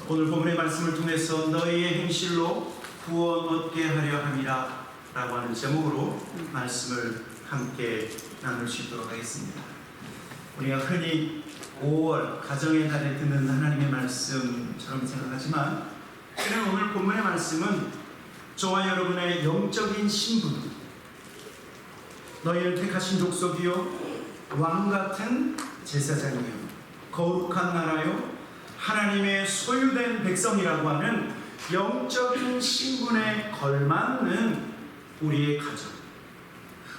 오늘 본문의 말씀을 통해서 너희의 행실로 구원 얻게 하려 함이라 라고 하는 제목으로 말씀을 함께 나눌 수 있도록 하겠습니다. 우리가 흔히 5월 가정의 달에 듣는 하나님의 말씀처럼 생각하지만 실은 오늘 본문의 말씀은 저와 여러분의 영적인 신분, 너희를 택하신 족속이요 왕같은 제사장이요 거룩한 나라요 하나님의 소유된 백성이라고 하는 영적인 신분에 걸맞는 우리의 가정,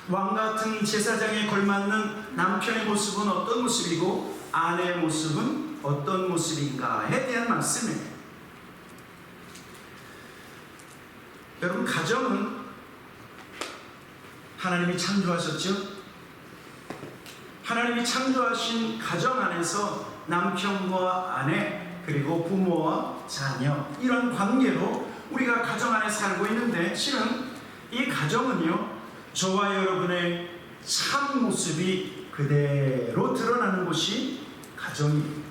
왕같은 제사장에 걸맞는 남편의 모습은 어떤 모습이고 아내의 모습은 어떤 모습인가에 대한 말씀이에요. 여러분, 가정은 하나님이 창조하셨죠? 하나님이 창조하신 가정 안에서 남편과 아내 그리고 부모와 자녀, 이런 관계로 우리가 가정 안에 살고 있는데, 실은 이 가정은요 저와 여러분의 참 모습이 그대로 드러나는 곳이 가정입니다.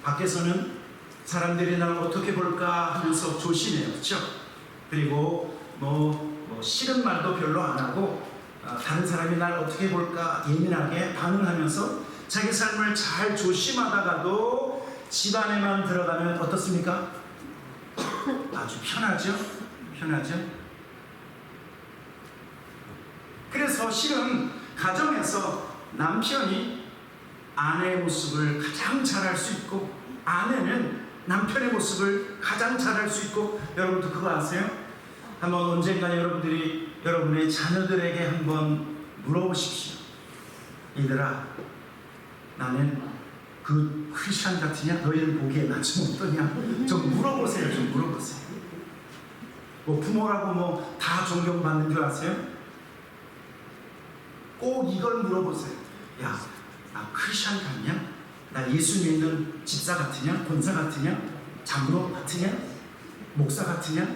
밖에서는 사람들이 나를 어떻게 볼까 하면서 조심해요, 그렇죠? 그리고 싫은 말도 별로 안 하고 다른 사람이 날 어떻게 볼까 예민하게 반응하면서 자기 삶을 잘 조심하다가도 집 안에만 들어가면 어떻습니까? 아주 편하죠? 그래서 실은 가정에서 남편이 아내의 모습을 가장 잘할 수 있고 아내는 남편의 모습을 가장 잘할 수 있고, 여러분도 그거 아세요? 한번 언젠가 여러분들이 여러분의 자녀들에게 한번 물어보십시오. 얘들아, 나는 그 크리스찬 같으냐? 너희들 보기에 나 좀 어떠냐? 좀 물어보세요. 부모라고 다 존경받는 줄 아세요? 꼭 이걸 물어보세요. 야, 나 크리스찬 같냐? 나 예수 믿는 집사 같으냐? 권사 같으냐? 장로 같으냐? 목사 같으냐?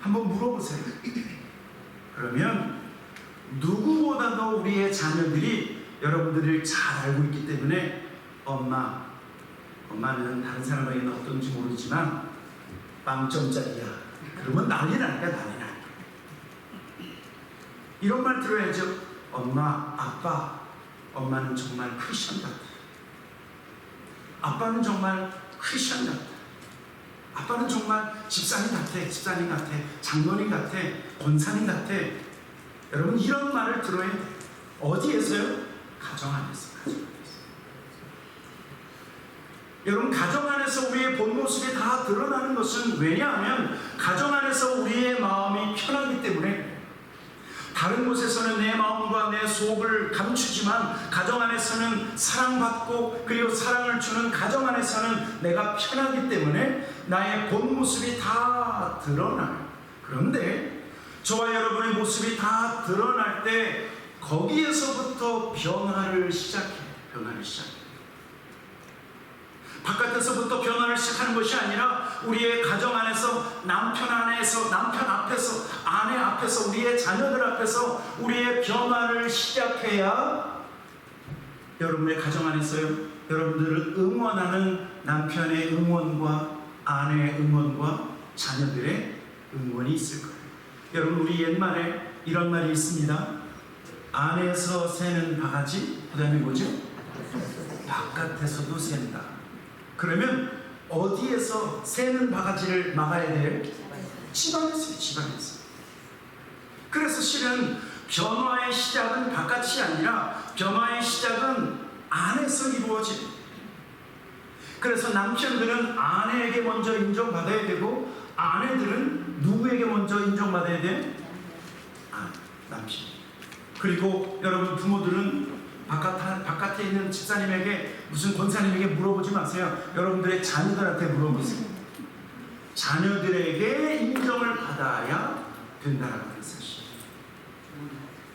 한번 물어보세요. 그러면 누구보다도 우리의 자녀들이 여러분들을 잘 알고 있기 때문에 엄마는 다른 사람에게는 어떤지 모르지만 빵점짜리야. 그러면 난리 나니까. 이런 말 들어야죠. 엄마, 아빠, 엄마는 정말 크리스천 같아. 아빠는 정말 크리스천 같아. 아빠는 정말 집사님 같아. 장로님 같아. 권사님 같아. 여러분, 이런 말을 들어야 돼요. 어디에서요? 가정 안에서. 여러분, 가정 안에서 우리의 본 모습이 다 드러나는 것은, 왜냐하면 가정 안에서 우리의 마음이 편하기 때문에. 다른 곳에서는 내 마음과 내 속을 감추지만 가정 안에서는 사랑받고 그리고 사랑을 주는 가정 안에서는 내가 편하기 때문에 나의 본 모습이 다 드러나요. 그런데 저와 여러분의 모습이 다 드러날 때 거기에서부터 변화를 시작해요. 바깥에서부터 변화를 시작하는 것이 아니라 우리의 가정 안에서 남편 앞에서 아내 앞에서 우리의 자녀들 앞에서 우리의 변화를 시작해야 여러분의 가정 안에서요 여러분들을 응원하는 남편의 응원과 아내의 응원과 자녀들의 응원이 있을 거예요. 여러분, 우리 옛말에 이런 말이 있습니다. 안에서 새는 바가지, 그 다음에 뭐죠? 바깥에서도 샌다. 그러면 어디에서 새는 바가지를 막아야 돼요? 집안에서. 그래서 실은 변화의 시작은 바깥이 아니라 변화의 시작은 안에서 이루어집니다. 그래서 남편들은 아내에게 먼저 인정받아야 되고 아내들은 누구에게 먼저 인정받아야 돼요? 남편. 그리고 여러분, 부모들은 바깥에 있는 집사님에게 무슨 권사님에게 물어보지 마세요. 여러분들의 자녀들한테 물어보세요. 자녀들에게 인정을 받아야 된다는 사실.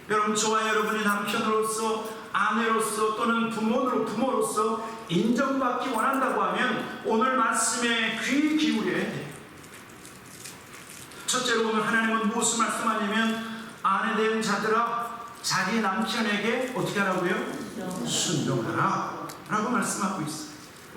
여러분, 저와 여러분이 남편으로서, 아내로서 또는 부모로서 인정받기 원한다고 하면 오늘 말씀에 귀 기울여야 돼요. 첫째로 오늘 하나님은 무엇을 말씀하냐면, 아내 된 자들아 자기 남편에게 어떻게 하라고요? 순종하라 라고 말씀하고 있어요.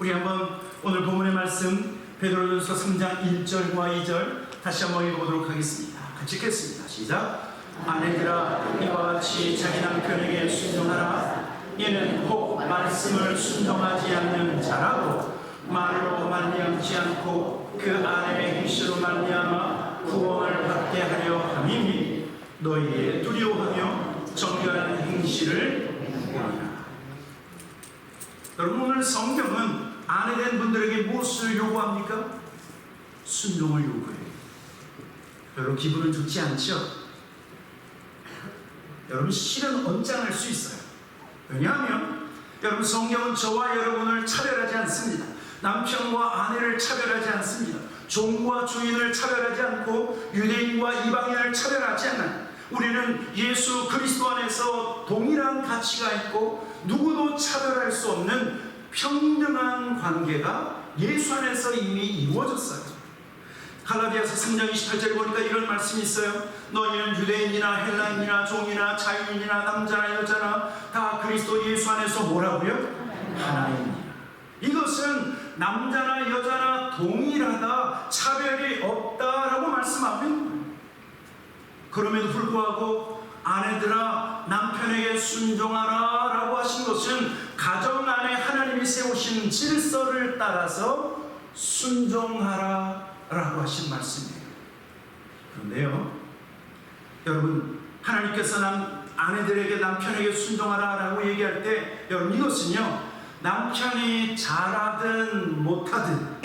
우리 한번 오늘 본문의 말씀 베드로전서 3장 1절과 2절 다시 한번 읽어보도록 하겠습니다. 같이 읽겠습니다. 시작. 아내들아 이와 같이 자기 남편에게 순종하라. 이는 혹 말씀을 순종하지 않는 자라도 말로 말미암지 않고 그 아내의 행실로 말미암아 구원을 받게 하려 함이니 너희의 두려워하며 정결한 행실을 행하라. 여러분, 오늘 성경은 아내된 분들에게 무엇을 요구합니까? 순종을 요구해요. 여러분, 기분은 좋지 않죠? 여러분, 실은 언짢을 수 있어요. 왜냐하면 여러분, 성경은 저와 여러분을 차별하지 않습니다. 남편과 아내를 차별하지 않습니다. 종과 주인을 차별하지 않고 유대인과 이방인을 차별하지 않아요. 우리는 예수 그리스도 안에서 동일한 가치가 있고 누구도 차별할 수 없는 평등한 관계가 예수 안에서 이미 이루어졌어요. 갈라디아서 3장 28절에 보니까 이런 말씀이 있어요. 너희는 유대인이나 헬라인이나 종이나 자유인이나 남자나 여자나 다 그리스도 예수 안에서 뭐라고요? 하나입니다. 이것은 남자나 여자나 동일하다, 차별이 없다라고 말씀합니다. 그럼에도 불구하고 아내들아 남편에게 순종하라 라고 하신 것은 가정 안에 하나님이 세우신 질서를 따라서 순종하라 라고 하신 말씀이에요. 그런데요, 여러분, 하나님께서 아내들에게 남편에게 순종하라 라고 얘기할 때 여러분, 이것은요 남편이 잘하든 못하든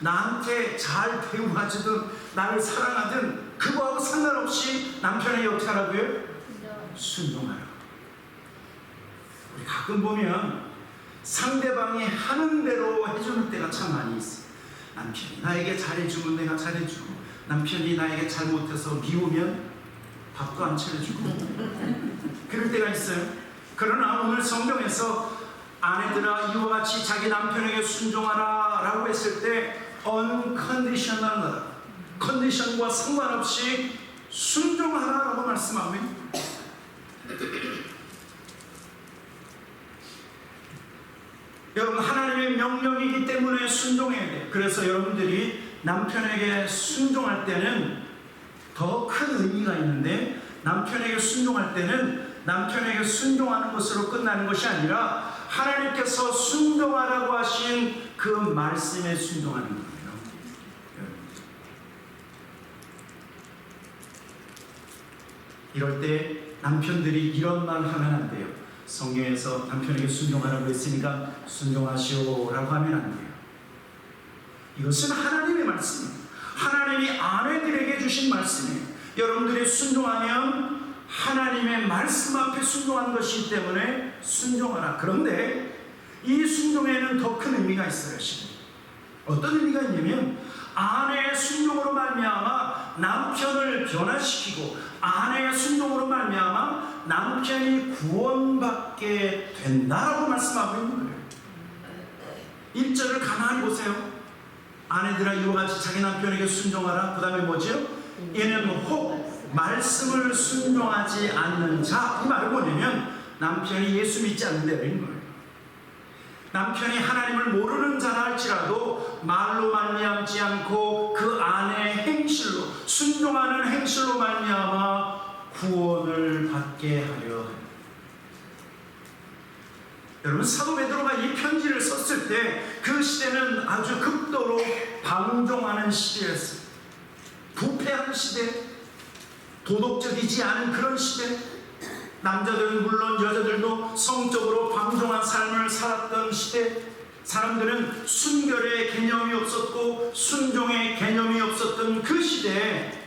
나한테 잘 대우하지든 나를 사랑하든 그거하고 상관없이 남편에게 어떻게 하라고요? 순종하라. 우리 가끔 보면 상대방이 하는 대로 해주는 때가 참 많이 있어요. 남편이 나에게 잘해주면 내가 잘해주고, 남편이 나에게 잘못해서 미우면 밥도 안 차려주고 그럴 때가 있어요. 그러나 오늘 성경에서 아내들아 이와 같이 자기 남편에게 순종하라 라고 했을 때 unconditional, 컨디션과 상관없이 순종하라 라고 말씀합니다. 여러분, 하나님의 명령이기 때문에 순종해야 돼요. 그래서 여러분들이 남편에게 순종할 때는 더 큰 의미가 있는데, 남편에게 순종할 때는 남편에게 순종하는 것으로 끝나는 것이 아니라 하나님께서 순종하라고 하신 그 말씀에 순종하는 거예요. 이럴 때 남편들이 이런 말 하면 안 돼요. 성경에서 남편에게 순종하라고 했으니까 순종하시오 라고 하면 안 돼요. 이것은 하나님의 말씀입니다. 하나님이 아내들에게 주신 말씀이에요. 여러분들이 순종하면 하나님의 말씀 앞에 순종한 것이기 때문에 순종하라. 그런데 이 순종에는 더 큰 의미가 있어요. 어떤 의미가 있냐면 아내의 순종으로 말미암아 남편을 변화시키고 아내의 순종으로 말미암아 남편이 구원받게 된다라고 말씀하고 있는 거예요. 1절을 가만히 보세요. 아내들아 이와 같이 자기 남편에게 순종하라. 그 다음에 뭐죠? 얘는 혹 말씀을 순종하지 않는 자. 이 말은 뭐냐면 남편이 예수 믿지 않는다는 거예요. 남편이 하나님을 모르는 자라 할지라도 말로 말미암지 않고 그 아내의 행실로, 순종하는 행실로 말미암아 구원을 받게 하려 합니다. 여러분, 사도 베드로가 이 편지를 썼을 때 그 시대는 아주 극도로 방종하는 시대였어요. 부패한 시대, 도덕적이지 않은 그런 시대, 남자들은 물론 여자들도 성적으로 방종한 삶을 살았던 시대, 사람들은 순결의 개념이 없었고 순종의 개념이 없었던 그 시대에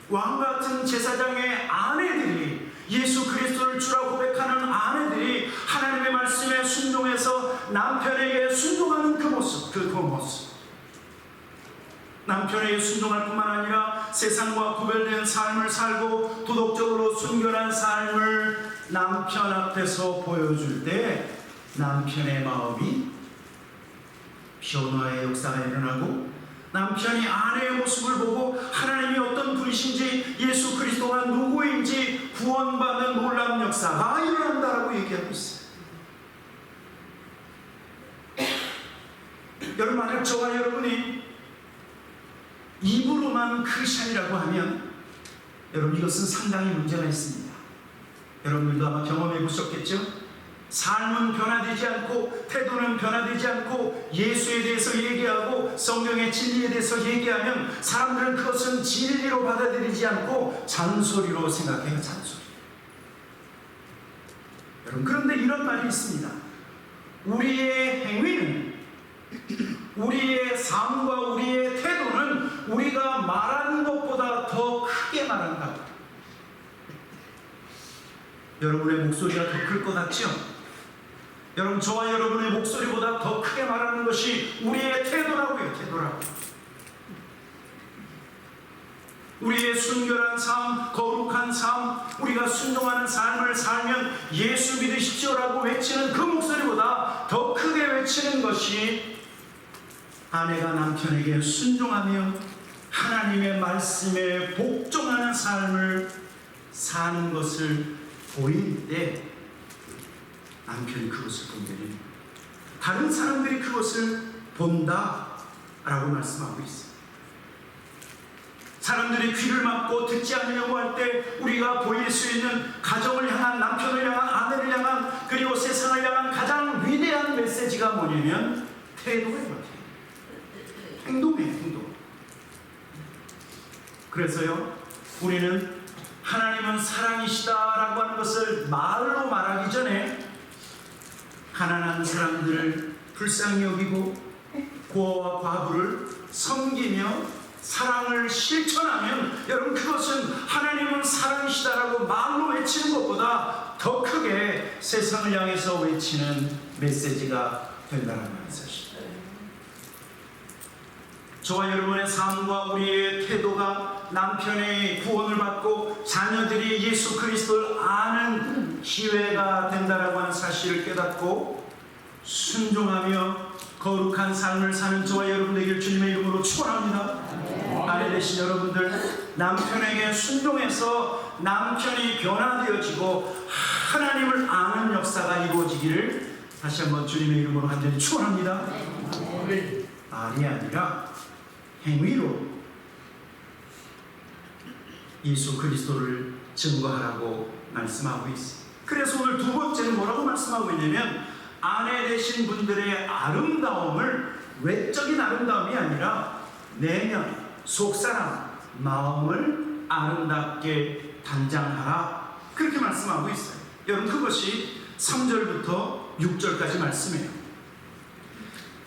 왕같은 제사장의 아내들이, 예수 그리스도를 주라고 고백하는 아내들이 하나님의 말씀에 순종해서 남편에게 순종하는 그 모습, 남편에게 순종할 뿐만 아니라 세상과 구별된 삶을 살고 도덕적으로 순결한 삶을 남편 앞에서 보여줄 때 남편의 마음이 변화의 역사가 일어나고 남편이 아내의 모습을 보고 하나님이 어떤 분이신지, 예수 그리스도가 누구인지 구원받는 놀라운 역사가 일어난다라고 얘기하고 있어요. 여러분, 만약 저와 여러분이 입으로만 크리스찬이라고 하면 여러분, 이것은 상당히 문제가 있습니다. 여러분들도 아마 경험해 보셨겠죠? 삶은 변화되지 않고 태도는 변화되지 않고 예수에 대해서 얘기하고 성경의 진리에 대해서 얘기하면 사람들은 그것은 진리로 받아들이지 않고 잔소리로 생각해요. 잔소리. 여러분, 그런데 이런 말이 있습니다. 우리의 행위는, 우리의 삶과 우리의 태도는 우리가 말하는 것보다 더 크게 말한다. 여러분의 목소리가 더 클 것 같죠? 여러분, 저와 여러분의 목소리보다 더 크게 말하는 것이 우리의 태도라고요. 태도라고. 우리의 순결한 삶, 거룩한 삶, 우리가 순종하는 삶을 살면 예수 믿으십시오라고 외치는 그 목소리보다 더 크게 외치는 것이 아내가 남편에게 순종하며 하나님의 말씀에 복종하는 삶을 사는 것을 보일 때 남편이 그것을 본다니 다른 사람들이 그것을 본다라고 말씀하고 있어요. 사람들이 귀를 막고 듣지 않으려고 할 때 우리가 보일 수 있는 가정을 향한, 남편을 향한, 아내를 향한, 그리고 세상을 향한 가장 위대한 메시지가 뭐냐면 태도예요. 행동이에요. 행동. 그래서요, 우리는 하나님은 사랑이시다라고 하는 것을 말로 말하기 전에 가난한 사람들을 불쌍히 여기고 고아와 과부를 섬기며 사랑을 실천하면 여러분, 그것은 하나님은 사랑이시다라고 말로 외치는 것보다 더 크게 세상을 향해서 외치는 메시지가 된다는 말이죠. 저와 여러분의 삶과 우리의 태도가 남편의 구원을 받고 자녀들이 예수 그리스도를 아는 기회가 된다라고 하는 사실을 깨닫고 순종하며 거룩한 삶을 사는 저와 여러분 되길 주님의 이름으로 축원합니다. 아내 되신 여러분들, 남편에게 순종해서 남편이 변화되어지고 하나님을 아는 역사가 이루어지기를 다시 한번 주님의 이름으로 간절히 축원합니다. 말이 아니라 행위로 예수 그리스도를 증거하라고 말씀하고 있습니다. 그래서 오늘 두 번째는 뭐라고 말씀하고 있냐면, 아내 되신 분들의 아름다움을 외적인 아름다움이 아니라 내면, 속사람, 마음을 아름답게 단장하라, 그렇게 말씀하고 있어요. 여러분, 그것이 3절부터 6절까지 말씀이에요.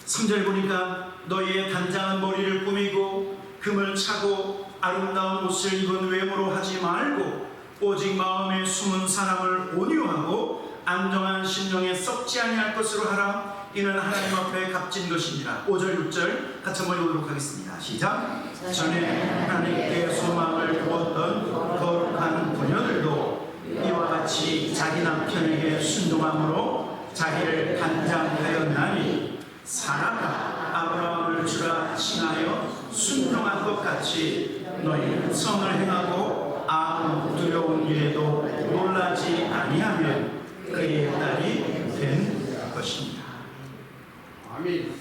3절 보니까 너희의 단장한 머리를 꾸미고 금을 차고 아름다운 옷을 입은 외모로 하지 말고 오직 마음에 숨은 사람을 온유하고 안정한 심령에 썩지 아니할 것으로 하라. 이는 하나님 앞에 값진 것이니라. 5절 6절 같이 한번 읽도록 하겠습니다. 시작. 전에 하나님께 소망을 두었던 거룩한 부녀들도 이와 같이 자기 남편에게 순종함으로 자기를 단장하였나니 사라가 아브라함을 주라 칭하여 순종한 것 같이 너희는 성을 행하고 아무 두려운 일에도 놀라지 아니하면 그의 딸이 된 것입니다. 아멘.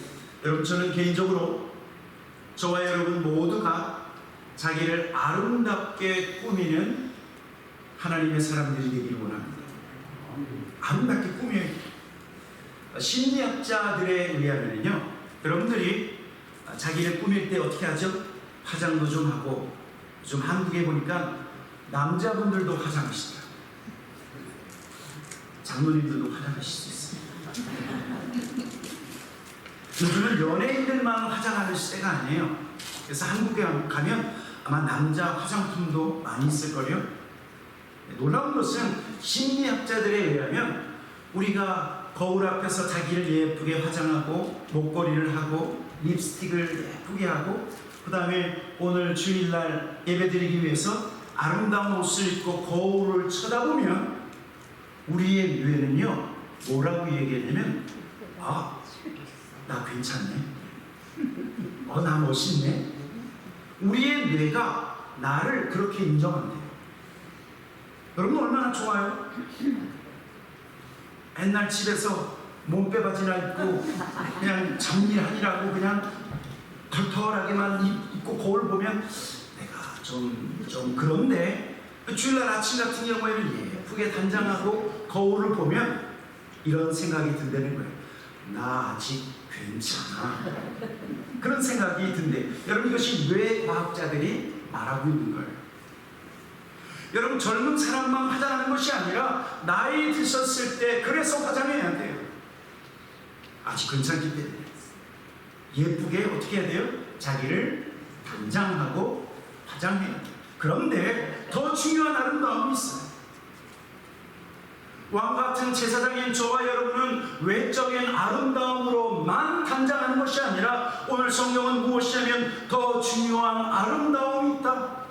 여러분, 저는 개인적으로 저와 여러분 모두가 자기를 아름답게 꾸미는 하나님의 사람들이 되기를 원합니다. 아름답게 꾸며야 돼요. 심리학자들에 의하면요, 여러분들이 자기를 꾸밀 때 어떻게 하죠? 화장도 좀 하고, 좀 한국에 보니까 남자분들도 화장하시더라고요. 장로님들도 화장하실 수 있습니다. 요즘은 연예인들만 화장하는 시대가 아니에요. 그래서 한국에 가면 아마 남자 화장품도 많이 있을걸요. 놀라운 것은 심리학자들에 의하면 우리가 거울 앞에서 자기를 예쁘게 화장하고 목걸이를 하고 립스틱을 예쁘게 하고 그 다음에 오늘 주일날 예배드리기 위해서 아름다운 옷을 입고 거울을 쳐다보면 우리의 뇌는요, 뭐라고 얘기하냐면, 아, 나 괜찮네, 나 멋있네. 우리의 뇌가 나를 그렇게 인정한대요. 여러분, 얼마나 좋아요? 옛날 집에서 몸빼바지나 입고 그냥 정리하니라고 그냥 털털하게만 입고 거울 보면 내가 좀 그런데 주일날 아침 같은 경우에는 예쁘게 단장하고 거울을 보면 이런 생각이 든다는 거예요. 나 아직 괜찮아. 그런 생각이 든대. 여러분, 이것이 뇌 과학자들이 말하고 있는 거예요. 여러분, 젊은 사람만 화장하는 것이 아니라 나이 드셨을 때 그래서 화장해야 돼요. 아직 괜찮기 때문에 예쁘게 어떻게 해야 돼요? 자기를 단장하고 화장해야 돼요. 그런데 더 중요한 아름다움이 있어요. 왕같은 제사장인 저와 여러분은 외적인 아름다움으로만 단장하는 것이 아니라 오늘 성경은 무엇이냐면 더 중요한 아름다움이 있다.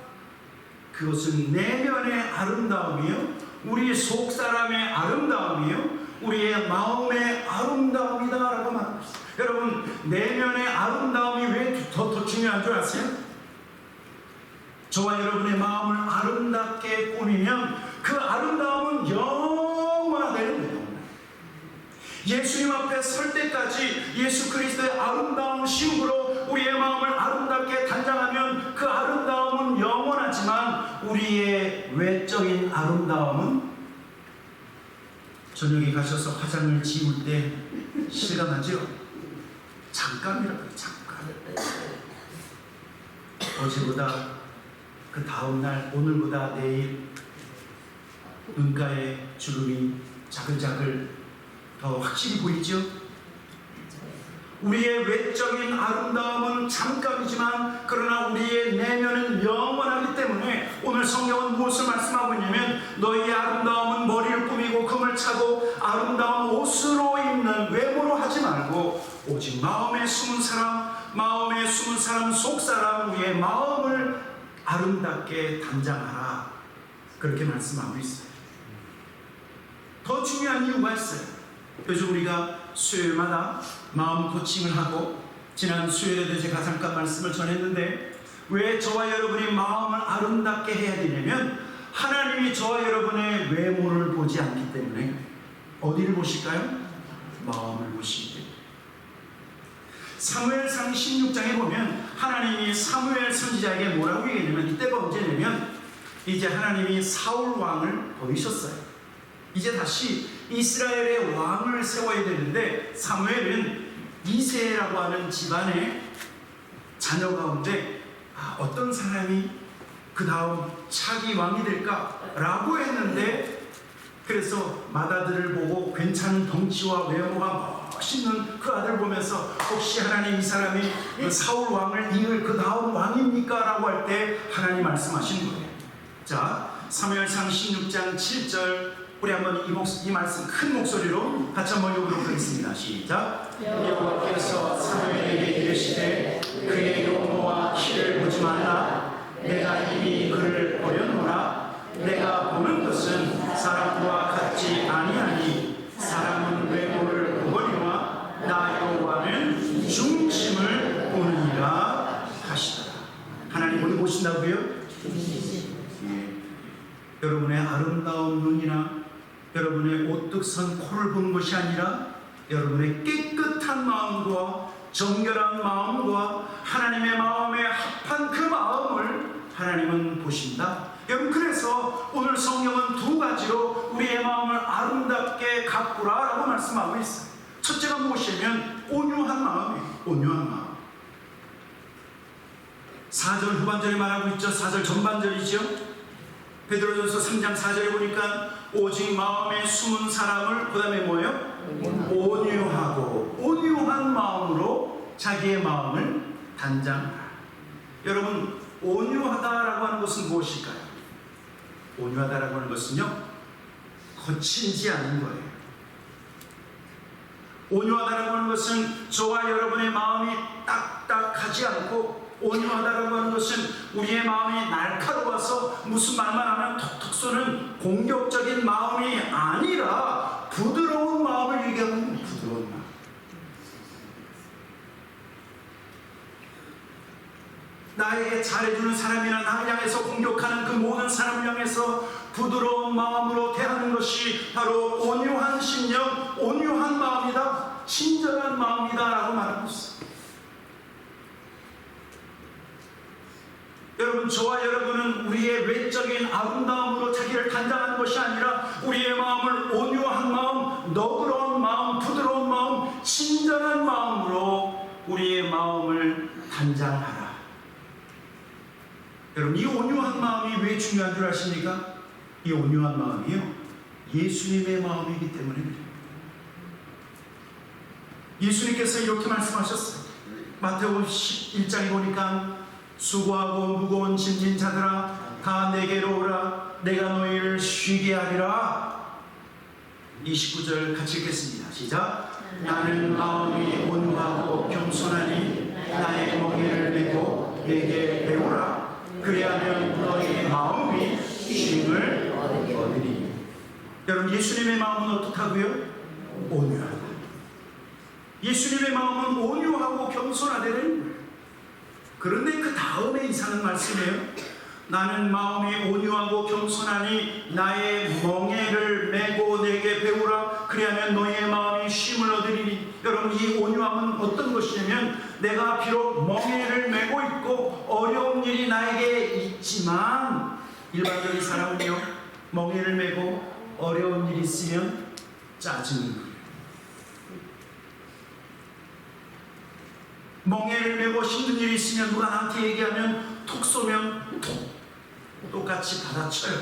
그것은 내면의 아름다움이요, 우리 속사람의 아름다움이요, 우리의 마음의 아름다움이다 라고 말합니다. 여러분, 내면의 아름다움이 왜 더 중요한 줄 아세요? 저와 여러분의 마음을 아름답게 꾸미면 그 아름다움은 영원하다는 거예요. 예수님 앞에 설 때까지 예수 그리스도의 아름다운 심으로 우리의 마음을 아름답게 단장하면 그 아름다움은 영원하지만 우리의 외적인 아름다움은 저녁에 가셔서 화장을 지울 때 실감하죠? 잠깐이라고 해요. 잠깐. 어제보다 그 다음날 오늘보다 내일 눈가에 주름이 자글자글 더 확실히 보이죠? 우리의 외적인 아름다움은 잠깐이지만 그러나 우리의 내면은 영원하기 때문에 오늘 성경은 무엇을 말씀하고 있냐면 너희의 아름다움은 머리를 꾸미고 금을 차고 아름다운 옷으로 입는 외모로 하지 말고 오직 마음에 숨은 사람 속사람 우리의 마음을 아름답게 단장하라. 그렇게 말씀하고 있어요. 더 중요한 이유가 있어요. 요즘 우리가 수요일마다 마음 코칭을 하고 지난 수요일에도 제가 잠깐 말씀을 전했는데 왜 저와 여러분이 마음을 아름답게 해야 되냐면 하나님이 저와 여러분의 외모를 보지 않기 때문에 어디를 보실까요? 마음을 보시기 때문에. 사무엘상 16장에 보면 하나님이 사무엘 선지자에게 뭐라고 얘기했냐면 이때가 언제냐면 이제 하나님이 사울 왕을 버리셨어요. 이제 다시 이스라엘의 왕을 세워야 되는데 사무엘은 이새라고 하는 집안의 자녀 가운데 어떤 사람이 그 다음 차기 왕이 될까라고 했는데 그래서 맏아들을 보고 괜찮은 덩치와 외모가 멋있는 그 아들 보면서 혹시 하나님 이 사람이 사울 왕을 이을 그 다음 왕입니까? 라고 할 때 하나님 말씀하신 거예요. 자, 사무엘상 16장 7절 우리 한번 이 말씀 큰 목소리로 같이 한번 읽어보도록 하겠습니다. 시작. 여호와께서 사무엘에게 이르시되 그의 용모와 키를 보지 말라. 내가 이미 그를 보려노라. 내가 보는 것은 사람과 같지 아니하니 사람은 외모를 보거니와 나 여호와는 중심을 보느니라 하시더라. 하나님 어디 보신다고요? 여러분의 아름다운 눈이나 여러분의 오뚝선 코를 보는 것이 아니라 여러분의 깨끗한 마음과 정결한 마음과 하나님의 마음에 합한 그 마음을 하나님은 보신다. 여러분, 그래서 오늘 성경은 두 가지로 우리의 마음을 아름답게 가꾸라 라고 말씀하고 있어요. 첫째가 무엇이냐면 온유한 마음이에요. 온유한 마음. 4절 후반절에 말하고 있죠. 4절 전반절이죠. 베드로전서 3장 4절에 보니까 오직 마음에 숨은 사람을 그 다음에 뭐예요? 온유하고 온유한 마음으로 자기의 마음을 단장하라. 여러분, 온유하다라고 하는 것은 무엇일까요? 온유하다라고 하는 것은요, 거칠지 않은 거예요. 온유하다라고 하는 것은 저와 여러분의 마음이 딱딱하지 않고 온유하다라고 하는 것은 우리의 마음이 날카로워서 무슨 말만 하면 톡톡 쏘는 공격적인 마음이 아니라 부드러운 마음을 얘기하는 부드러운 마음. 나에게 잘해주는 사람이나 나를 향해서 공격하는 그 모든 사람을 향해서 부드러운 마음으로 대하는 것이 바로 온유한 심령, 온유한 마음이다, 친절한 마음이다 라고 말하고 있습니다. 여러분, 저와 여러분은 우리의 외적인 아름다움으로 자기를 단장하는 것이 아니라 우리의 마음을 온유한 마음, 너그러운 마음, 부드러운 마음, 친절한 마음으로 우리의 마음을 단장하라. 여러분, 이 온유한 마음이 왜 중요한 줄 아십니까? 이 온유한 마음이요, 예수님의 마음이기 때문에 그래요. 예수님께서 이렇게 말씀하셨어요. 마태복음 11장에 보니까 수고하고 무거운 짐진 자들아 다 내게로 오라, 내가 너희를 쉬게 하리라. 29절 같이 읽겠습니다. 시작. 나는 마음이 온유하고 겸손하니 나의 멍에를 메고 내게 배우라. 그리하면 너희 마음이 쉼을 얻으리니. 여러분, 예수님의 마음은 어떻다고요? 온유하다. 예수님의 마음은 온유하고 겸손하다는 거예요. 그런데 그 다음에 이사는 말씀이에요. 나는 마음이 온유하고 겸손하니 나의 멍에를 메고 내게 배우라. 그리하면 너희의 마음이 쉼을 얻으리니. 여러분, 이 온유함은 어떤 것이냐면, 내가 비록 멍에를 메고 있고 어려운 일이 나에게 있지만, 일반적인 사람은요, 멍에를 메고 어려운 일이 있으면 짜증이 나요. 멍에를 메고 힘든 일이 있으면 누가 나한테 얘기하면 톡 쏘면 똑같이 받아쳐요.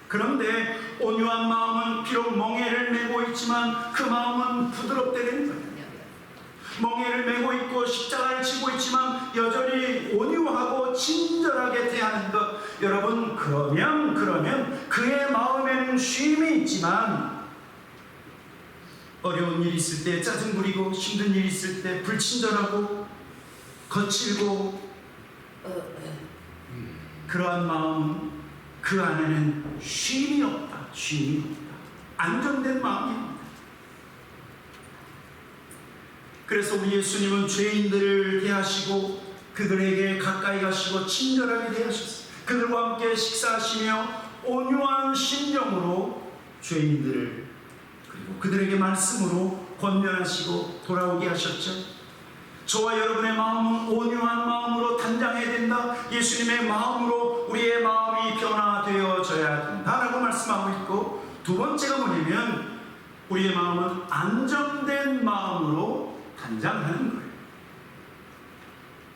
그런데 온유한 마음은 비록 멍에를 메고 있지만 그 마음은 부드럽다는 거예요. 멍에를 메고 있고 십자가를 지고 있지만 여전히 온유하고 친절하게 대하는 것. 여러분, 그러면 그의 마음에는 쉼이 있지만, 어려운 일이 있을 때 짜증 부리고 힘든 일이 있을 때 불친절하고 거칠고, 그러한 마음은 그 안에는 쉼이 없다. 쉼이 없다. 안정된 마음입니다. 그래서 우리 예수님은 죄인들을 대하시고 그들에게 가까이 가시고 친절하게 대하셨어요. 그들과 함께 식사하시며 온유한 심령으로 죄인들을, 그리고 그들에게 말씀으로 권면하시고 돌아오게 하셨죠. 저와 여러분의 마음은 온유한 마음으로 단장해야 된다. 예수님의 마음으로 우리의 마음이 변화되어져야 된다라고 말씀하고 있고, 두 번째가 뭐냐면 우리의 마음은 안정된 마음으로 단장하는 거예요.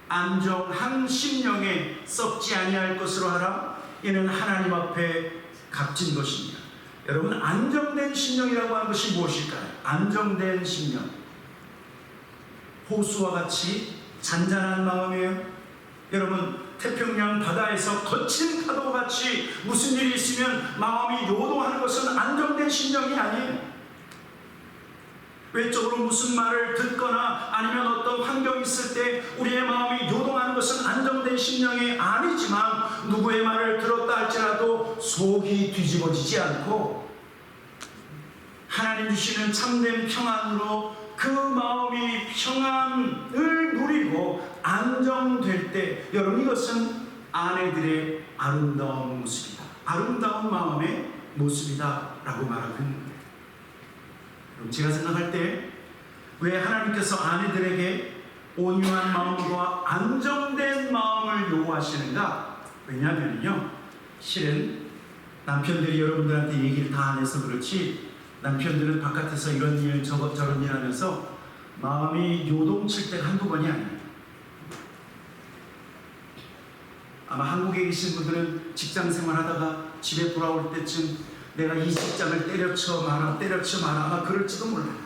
안정한 심령에 썩지 아니할 것으로 하라. 이는 하나님 앞에 값진 것입니다. 여러분, 안정된 심령이라고 하는 것이 무엇일까요? 안정된 심령, 호수와 같이 잔잔한 마음이에요. 여러분, 태평양 바다에서 거친 파도와 같이 무슨 일이 있으면 마음이 요동하는 것은 안정된 심령이 아니에요. 외적으로 무슨 말을 듣거나 아니면 어떤 환경이 있을 때 우리의 마음이 요동하는 것은 안정된 심령이 아니지만, 누구의 말을 들었다 할지라도 속이 뒤집어지지 않고 하나님 주시는 참된 평안으로 그 마음이 평안을 누리고 안정될 때, 여러분, 이것은 아내들의 아름다운 모습이다. 아름다운 마음의 모습이다 라고 말하고 있는 거예요. 제가 생각할 때 왜 하나님께서 아내들에게 온유한 마음과 안정된 마음을 요구하시는가? 왜냐하면요, 실은 남편들이 여러분들한테 얘기를 다 안 해서 그렇지, 남편들은 바깥에서 이런 일 저런 일 하면서 마음이 요동칠 때가 한두 번이 아니에요. 아마 한국에 계신 분들은 직장 생활하다가 집에 돌아올 때쯤 내가 이 직장을 때려쳐 마라 아마 그럴지도 몰라요.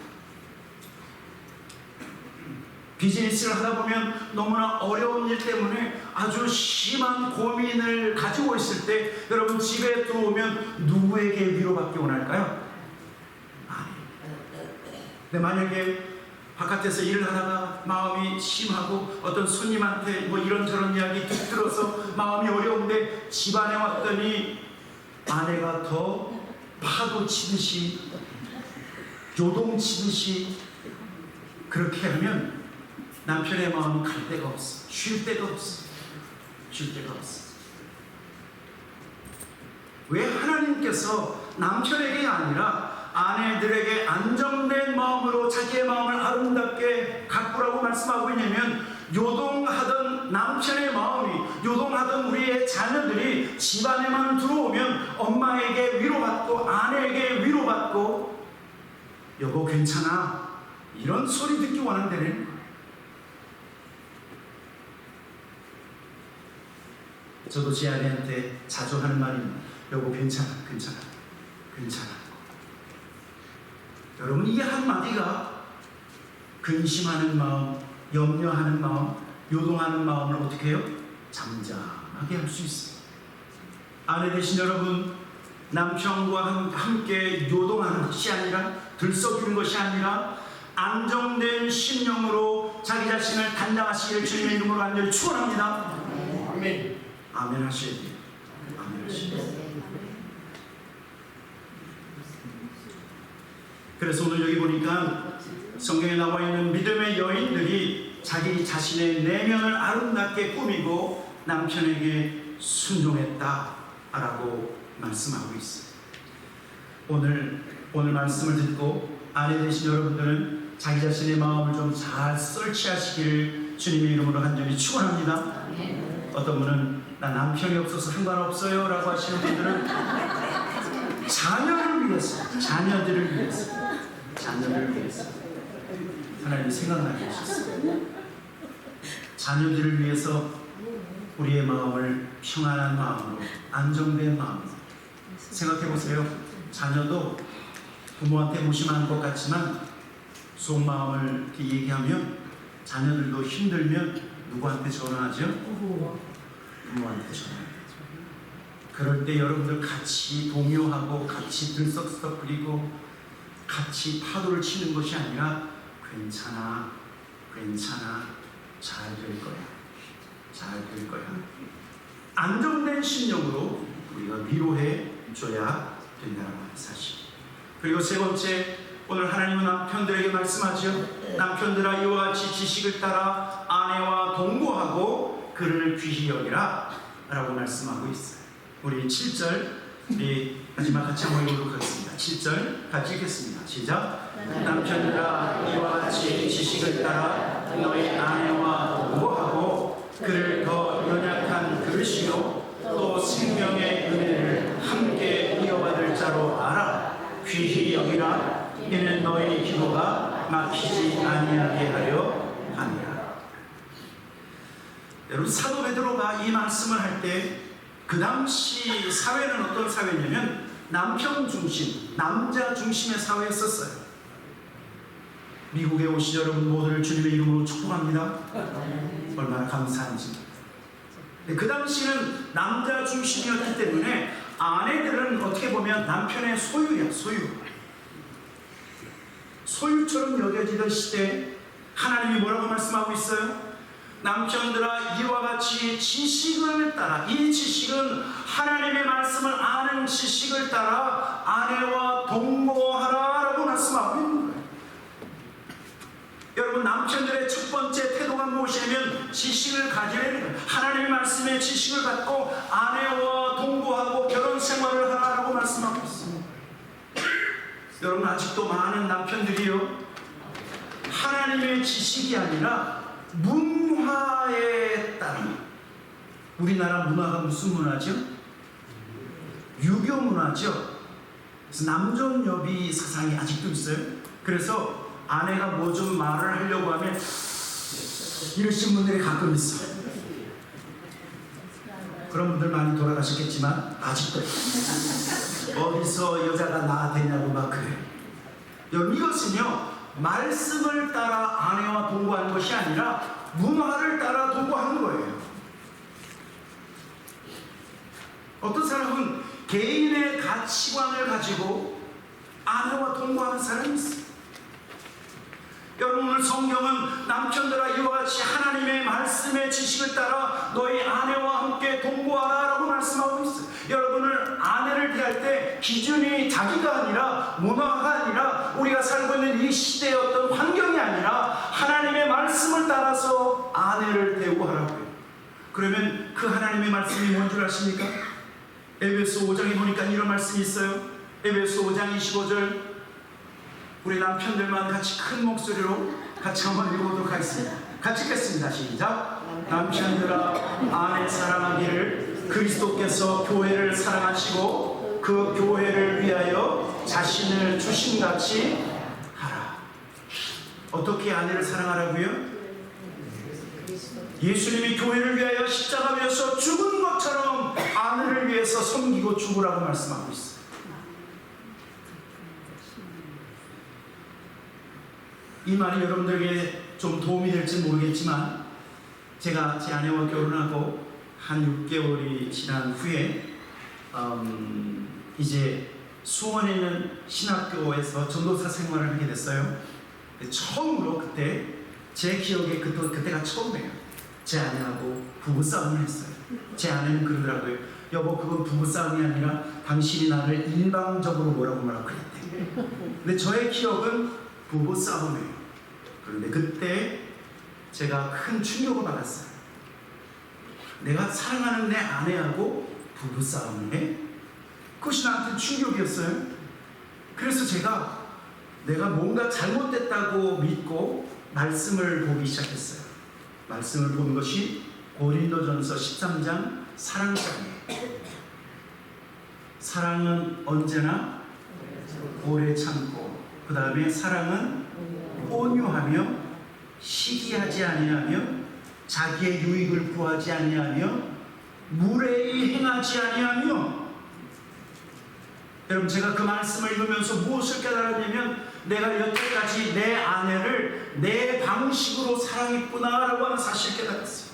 비즈니스를 하다 보면 너무나 어려운 일 때문에 아주 심한 고민을 가지고 있을 때, 여러분, 집에 들어오면 누구에게 위로받기 원할까요? 근데 만약에 바깥에서 일을 하다가 마음이 심하고 어떤 손님한테 뭐 이런저런 이야기 들어서 마음이 어려운데 집안에 왔더니 아내가 더 파도 치듯이 요동치듯이 그렇게 하면 남편의 마음은 갈 데가 없어. 쉴 데가 없어. 왜 하나님께서 남편에게 아니라 아내들에게 안정된 마음으로 자기의 마음을 아름답게 가꾸라고 말씀하고 있냐면, 요동하던 남편의 마음이, 요동하던 우리의 자녀들이 집안에만 들어오면 엄마에게 위로받고 아내에게 위로받고 여보 괜찮아 이런 소리 듣기 원한다는 거예요. 저도 제 아내한테 자주 하는 말입니다. 여보 괜찮아 괜찮아 괜찮아. 여러분, 이 한마디가 근심하는 마음, 염려하는 마음, 요동하는 마음을 어떻게 해요? 잠잠하게 할 수 있어요. 아내 되신 여러분, 남편과 함께 요동하는 것이 아니라, 들썩이는 것이 아니라 안정된 심령으로 자기 자신을 단장하시기를 주님의 이름으로 간절히 축원합니다. 아멘. 아멘 하셔야 돼요. 아멘 하셔야 돼요. 그래서 오늘 여기 보니까 성경에 나와 있는 믿음의 여인들이 자기 자신의 내면을 아름답게 꾸미고 남편에게 순종했다라고 말씀하고 있어요. 오늘 말씀을 듣고 아내 되신 여러분들은 자기 자신의 마음을 좀 잘 설치하시기를 주님의 이름으로 간절히 축원합니다. 어떤 분은 나 남편이 없어서 상관없어요 라고 하시는 분들은 자녀를 위해서, 자녀들을 위해서 하나님이 생각나게 하셨어요. 자녀들을 위해서 우리의 마음을 평안한 마음으로, 안정된 마음으로 생각해 보세요. 자녀도 부모한테 무심한 것 같지만 속마음을 이렇게 얘기하면 자녀들도 힘들면 누구한테 전화하죠? 부모한테 전화해요. 그럴 때 여러분들 같이 동요하고 같이 들썩썩거리고 같이 파도를 치는 것이 아니라 괜찮아 괜찮아 잘 될 거야 잘 될 거야, 안정된 심령으로 우리가 위로해 줘야 된다는 사실. 그리고 세 번째, 오늘 하나님은 남편들에게 말씀하죠. 남편들아 이와 같이 지식을 따라 아내와 동거하고 그를 귀히 여기라 라고 말씀하고 있어요. 우리 7절 우리 마지막 같이 한번 읽도록 하겠습니다. 7절 같이 읽겠습니다. 시작. 남편들아 이와 같이 지식을 따라 너희 아내와 동거하고 그를 더 연약한 그릇이요 또 생명의 은혜를 함께 이어받을 자로 알아. 귀히 여기라. 이는 너희 기도가 막히지 아니하게 하려 함이라. 여러분, 사도 베드로가 이 말씀을 할 때 그 당시 사회는 어떤 사회냐면 남편 중심, 남자 중심의 사회였었어요. 미국에 오신 여러분 모두를 주님의 이름으로 축복합니다. 얼마나 감사한지. 그 당시는 남자 중심이었기 때문에 아내들은 어떻게 보면 남편의 소유야, 소유처럼 여겨지던 시대에 하나님이 뭐라고 말씀하고 있어요? 남편들아 이와 같이 지식을 따라, 이 지식은 하나님의 말씀을 아는 지식을 따라 아내와 동거하라 라고 말씀하고 있는 거예요. 여러분, 남편들의 첫 번째 태도가 무엇이냐면 지식을 가지려는 거예요. 하나님의 말씀에 지식을 갖고 아내와 동거하고 결혼 생활을 하라고 말씀하고 있습니다. 여러분, 아직도 많은 남편들이요, 하나님의 지식이 아니라 문화에 따른, 우리나라 문화가 무슨 문화죠? 유교 문화죠. 그래서 남존여비 사상이 아직도 있어요. 그래서 아내가 뭐 좀 말을 하려고 하면 이러신 분들이 가끔 있어요. 그런 분들 많이 돌아가셨겠지만 아직도 어디서 여자가 나대냐고 막 그래요. 여러분, 이것은요 말씀을 따라 아내와 동거하는 것이 아니라 문화를 따라 동거하는 거예요. 어떤 사람은 개인의 가치관을 가지고 아내와 동거하는 사람이 있어요. 여러분, 오늘 성경은 남편들아 이와 같이 하나님의 말씀의 지식을 따라 너희 아내와 함께 동거하라 라고 말씀하고 있어요. 여러분을 아내를 대할 때 기준이 자기가 아니라, 문화가 아니라, 우리가 살고 있는 이 시대의 어떤 환경이 아니라 하나님의 말씀을 따라서 아내를 대우하라고요. 그러면 그 하나님의 말씀이 뭔 줄 아십니까? 에베소 5장에 보니까 이런 말씀이 있어요. 에베소 5장 25절, 우리 남편들만 같이 큰 목소리로 같이 한번 읽어보도록 하겠습니다. 같이 읽겠습니다. 시작. 남편들아 아내 사랑하기를 그리스도께서 교회를 사랑하시고 그 교회를 위하여 자신을 주심같이 하라. 어떻게 아내를 사랑하라고요? 예수님이 교회를 위하여 십자가 위에서 죽은 것처럼 아내를 위해서 섬기고 죽으라고 말씀하고 있어요. 이 말이 여러분들에게 좀 도움이 될지 모르겠지만, 제가 제 아내와 결혼하고 한 6개월이 지난 후에 이제 수원에 있는 신학교에서 전도사 생활을 하게 됐어요. 처음으로 그때 제 기억에 그때가 처음이에요. 제 아내하고 부부싸움을 했어요. 제 아내는 그러더라고요. 여보, 그건 부부싸움이 아니라 당신이 나를 일방적으로 뭐라고 그랬대. 근데 저의 기억은 부부싸움이에요. 그런데 그때 제가 큰 충격을 받았어요. 내가 사랑하는 내 아내하고 부부싸움을 해? 그것이 나한테 충격이었어요. 그래서 제가 내가 뭔가 잘못됐다고 믿고 말씀을 보기 시작했어요. 말씀을 본 것이 고린도전서 13장 사랑장이에요. 사랑은 언제나 오래 참고, 그 다음에 사랑은 온유하며 시기하지 아니하며 자기의 유익을 구하지 아니하며 무례히 행하지 아니하며. 여러분, 제가 그 말씀을 읽으면서 무엇을 깨달았냐면, 내가 여태까지 내 아내를 내 방식으로 사랑했구나라고 하는 사실을 깨달았어요.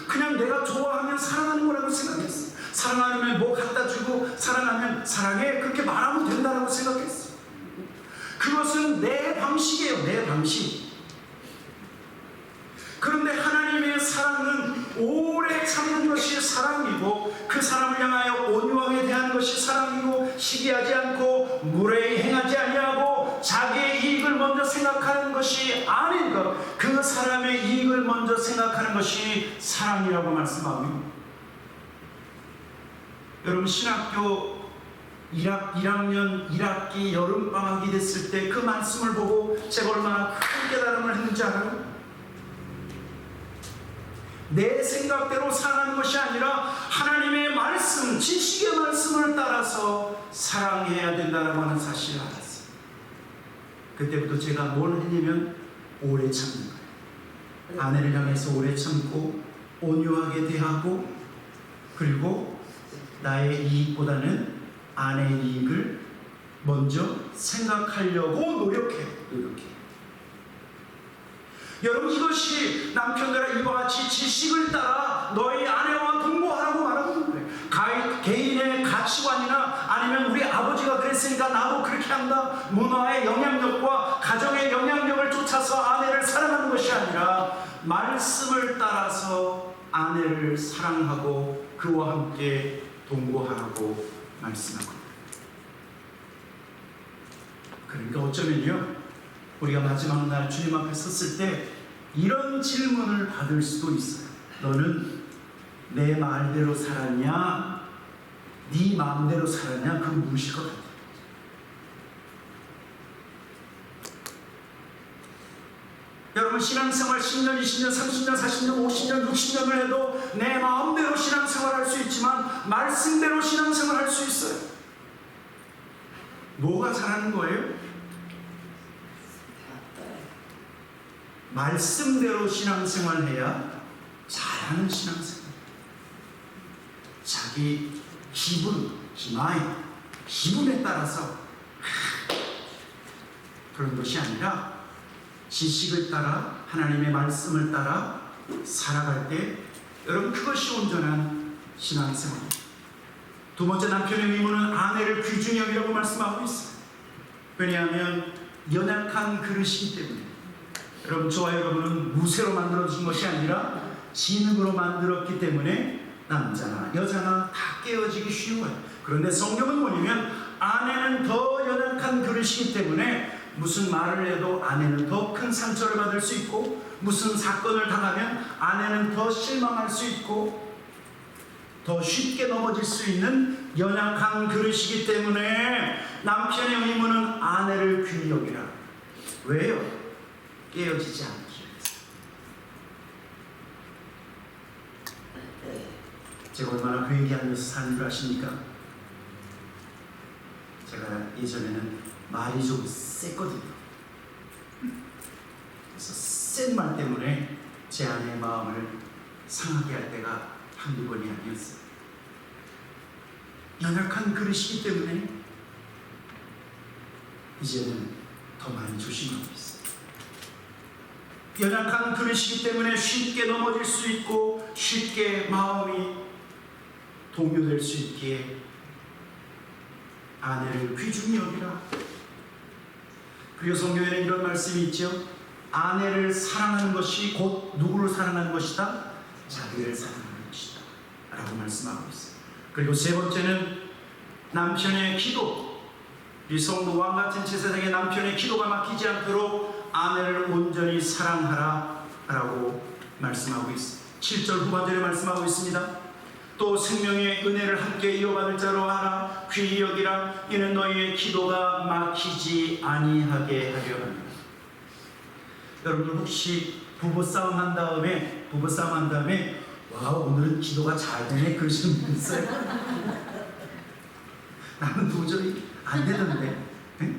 그냥 내가 좋아하면 사랑하는 거라고 생각했어요. 사랑하면 뭐 갖다 주고 사랑하면 사랑해, 그렇게 말하면 된다고 생각했어요. 그것은 내 방식이에요. 내 방식. 그런데 하나님의 사랑은 오래 참는 것이 사랑이고, 그 사람을 향하여 온유하게 대하는 것이 사랑이고, 시기하지 않고 무례히 행하지 아니하고 자기의 이익을 먼저 생각하는 것이 아닌 것, 그 사람의 이익을 먼저 생각하는 것이 사랑이라고 말씀합니다. 여러분, 신학교 1학년 1학기 여름방학이 됐을 때 그 말씀을 보고 제가 얼마나 큰 깨달음을 했는지 알아요? 내 생각대로 사랑하는 것이 아니라 하나님의 말씀, 지식의 말씀을 따라서 사랑해야 된다는 하는 사실을 알았어요. 그때부터 제가 뭘 했냐면 오래 참는 거예요. 아내를 향해서 오래 참고 온유하게 대하고, 그리고 나의 이익보다는 아내의 이익을 먼저 생각하려고 노력해. 여러분, 이것이 남편들아 이와 같이 지식을 따라 너희 아내와 동거하라고 말하는 거예요. 개인의 가치관이나 아니면 우리 아버지가 그랬으니까 나도 그렇게 한다, 문화의 영향력과 가정의 영향력을 쫓아서 아내를 사랑하는 것이 아니라 말씀을 따라서 아내를 사랑하고 그와 함께 동거하라고 말씀하고. 그러니까 어쩌면요, 우리가 마지막 날 주님 앞에 섰을 때 이런 질문을 받을 수도 있어요. 너는 내 말대로 살았냐? 네 마음대로 살았냐? 그거 무엇일 것 같아요. 여러분, 신앙생활 10년, 20년, 30년, 40년, 50년, 60년을 해도 내 마음대로 신앙생활 할 수 있지만 말씀대로 신앙생활 할 수 있어요. 뭐가 잘하는 거예요? 말씀대로 신앙생활 해야 잘하는 신앙생활. 자기 기분, 기분에 따라서 그런 것이 아니라 지식을 따라, 하나님의 말씀을 따라 살아갈 때, 여러분, 그것이 온전한 신앙생활입니다. 두 번째, 남편의 의무는 아내를 귀중히 여기라고 말씀하고 있어요. 왜냐하면 연약한 그릇이기 때문에. 여러분, 저와 여러분은 무쇠로 만들어진 것이 아니라 진흙으로 만들었기 때문에 남자나 여자나 다 깨어지기 쉬워요. 그런데 성경은 뭐냐면 아내는 더 연약한 그릇이기 때문에 무슨 말을 해도 아내는 더 큰 상처를 받을 수 있고, 무슨 사건을 당하면 아내는 더 실망할 수 있고, 더 쉽게 넘어질 수 있는 연약한 그릇이기 때문에 남편의 의무는 아내를 귀히 여기라. 왜요? 깨어지지 않기 위해서. 제가 얼마나 그 얘기하면서 사는 줄 아십니까? 제가 예전에는 말이 좀 셌거든요. 그래서 센 말 때문에 제 아내의 마음을 상하게 할 때가 한두 번이 아니었어요. 연약한 그릇이기 때문에 이제는 더 많이 조심하고 있어요. 연약한 그릇이기 때문에 쉽게 넘어질 수 있고 쉽게 마음이 동요될 수 있기에 아내를 귀중히 여기라. 그리고 성경에는 이런 말씀이 있죠. 아내를 사랑하는 것이 곧 누구를 사랑하는 것이다? 자기를 사랑하는 것이다 라고 말씀하고 있어요. 그리고 세 번째는 남편의 기도. 이 성도 왕같은 제사장의 남편의 기도가 막히지 않도록 아내를 온전히 사랑하라 라고 말씀하고 있어요. 7절 후반절에 말씀하고 있습니다. 또 생명의 은혜를 함께 이어받을 자로 하라. 귀히 여기라. 이는 너희의 기도가 막히지 아니하게 하려 합니다. 여러분 혹시 부부싸움 한 다음에 와 오늘은 기도가 잘 되네 그러시는 분 있어요? 나는 도저히 안 되던데. 네?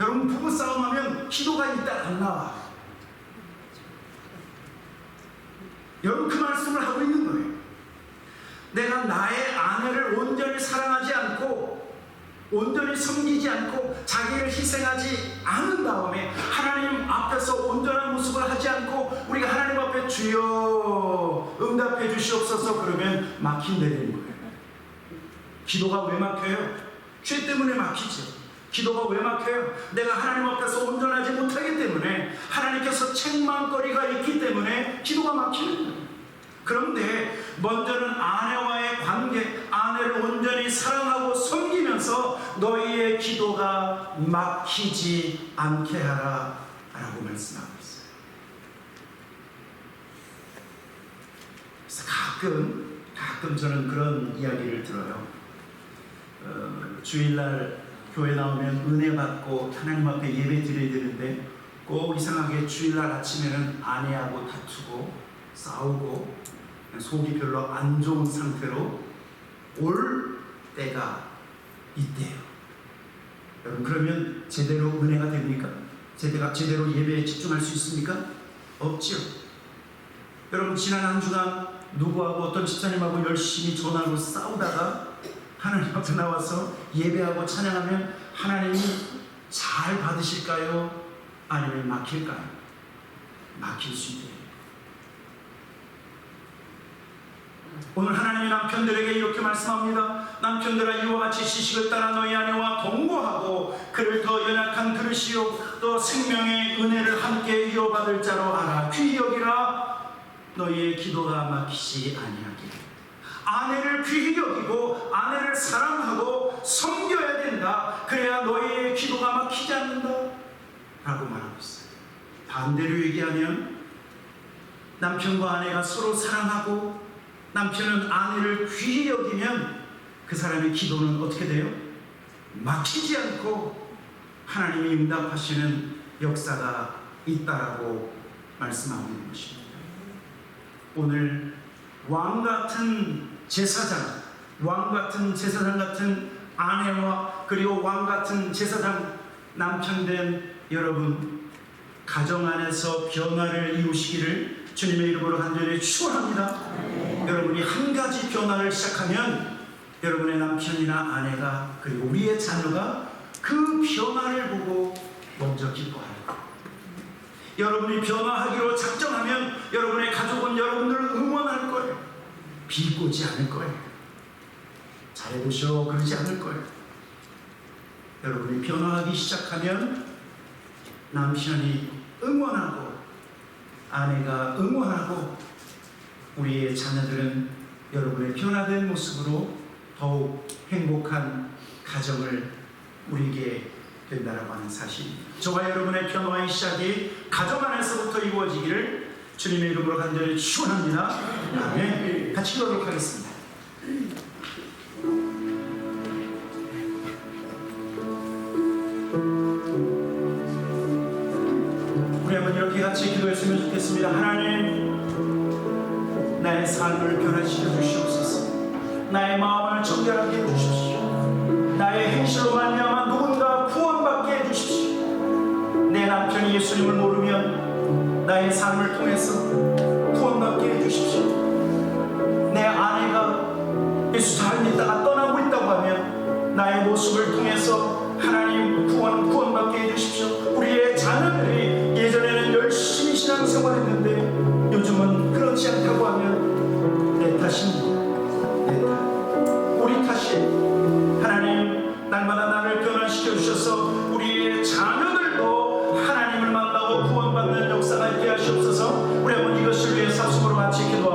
여러분 부부싸움하면 기도가 일단 안 나와. 여러분 그 말씀을 하고 있는 거예요. 내가 나의 아내를 온전히 사랑하지 않고 온전히 섬기지 않고 자기를 희생하지 않은 다음에 하나님 앞에서 온전한 모습을 하지 않고 우리가 하나님 앞에 주여 응답해 주시옵소서 그러면 막힌데 되는 거예요. 기도가 왜 막혀요? 죄 때문에 막히죠. 기도가 왜 막혀요? 내가 하나님 앞에서 온전하지 못하기 때문에 하나님께서 책망거리가 있기 때문에 기도가 막히는 거예요. 그런데 먼저는 아내와의 관계, 아내를 온전히 사랑하고 섬기면서 너희의 기도가 막히지 않게 하라 라고 말씀하고 있어요. 그래서 가끔 저는 그런 이야기를 들어요. 주일날 교회 나오면 은혜 받고 하나님 앞에 예배 드려야 되는데 꼭 이상하게 주일날 아침에는 아내하고 다투고 싸우고 속이 별로 안 좋은 상태로 올 때가 있대요. 여러분 그러면 제대로 은혜가 됩니까? 제대로 예배에 집중할 수 있습니까? 없죠. 여러분 지난 한 주간 누구하고 어떤 집사님하고 열심히 전화로 싸우다가 하나님 앞에 나와서 예배하고 찬양하면 하나님이 잘 받으실까요? 아니면 막힐까요? 막힐 수 있대요. 오늘 하나님이 남편들에게 이렇게 말씀합니다. 남편들아 이와 같이 지식을 따라 너희 아내와 동거하고 그를 더 연약한 그릇이요 또 생명의 은혜를 함께 이어받을 자로 알아. 귀히 여기라. 너희의 기도가 막히지 아니하게. 아내를 귀히 여기고 아내를 사랑하고 섬겨야 된다. 그래야 너희의 기도가 막히지 않는다 라고 말하고 있어요. 반대로 얘기하면 남편과 아내가 서로 사랑하고 남편은 아내를 귀히 여기면 그 사람의 기도는 어떻게 돼요? 막히지 않고 하나님이 응답하시는 역사가 있다라고 말씀하고 있는 것입니다. 오늘 왕같은 제사장 같은 아내와 그리고 왕같은 제사장 남편 된 여러분 가정 안에서 변화를 이루시기를 주님의 이름으로 간절히 축원합니다. 여러분이 한 가지 변화를 시작하면 여러분의 남편이나 아내가 그리고 우리의 자녀가 그 변화를 보고 먼저 기뻐할 거예요. 여러분이 변화하기로 작정하면 여러분의 가족은 여러분들을 응원할 거예요. 비꼬지 않을 거예요. 잘해보셔 그러지 않을 거예요. 여러분이 변화하기 시작하면 남편이 응원하고 아내가 응원하고 우리의 자녀들은 여러분의 변화된 모습으로 더욱 행복한 가정을 누리게 된다라고 하는 사실입니다. 저와 여러분의 변화의 시작이 가정 안에서부터 이루어지기를 주님의 이름으로 간절히 축원합니다. 아멘. 같이 기도하도록 하겠습니다. 우리 한번 이렇게 같이 기도했으면 좋겠습니다. 하나님, 나의 삶을 변화시켜 주시옵소서. 나의 마음을 정결하게 해주십시오. 나의 행실로 말미암아 누군가 구원받게 해주십시오. 내 남편이 예수님을 모르면 나의 삶을 통해서 구원받게 해주십시오. 내 아내가 예수 잘 믿다가 떠나고 있다고 하면 나의 모습을 통해서 하나님 구원받게 해주십시오. 우리의 자녀들이 예전에는 열심히 신앙생활했는데 요즘은 그렇지 않다고 하면 내 탓입니다. 내 탓, 우리 탓이에요. 하나님, 날마다 나를 변화시켜 주셔서 우리의 자녀들도 하나님을 만나고 구원받는 역사가 있게 하시옵소서. 우리 한번 이것을 위해 삽심으로 같이 기도하겠습니다.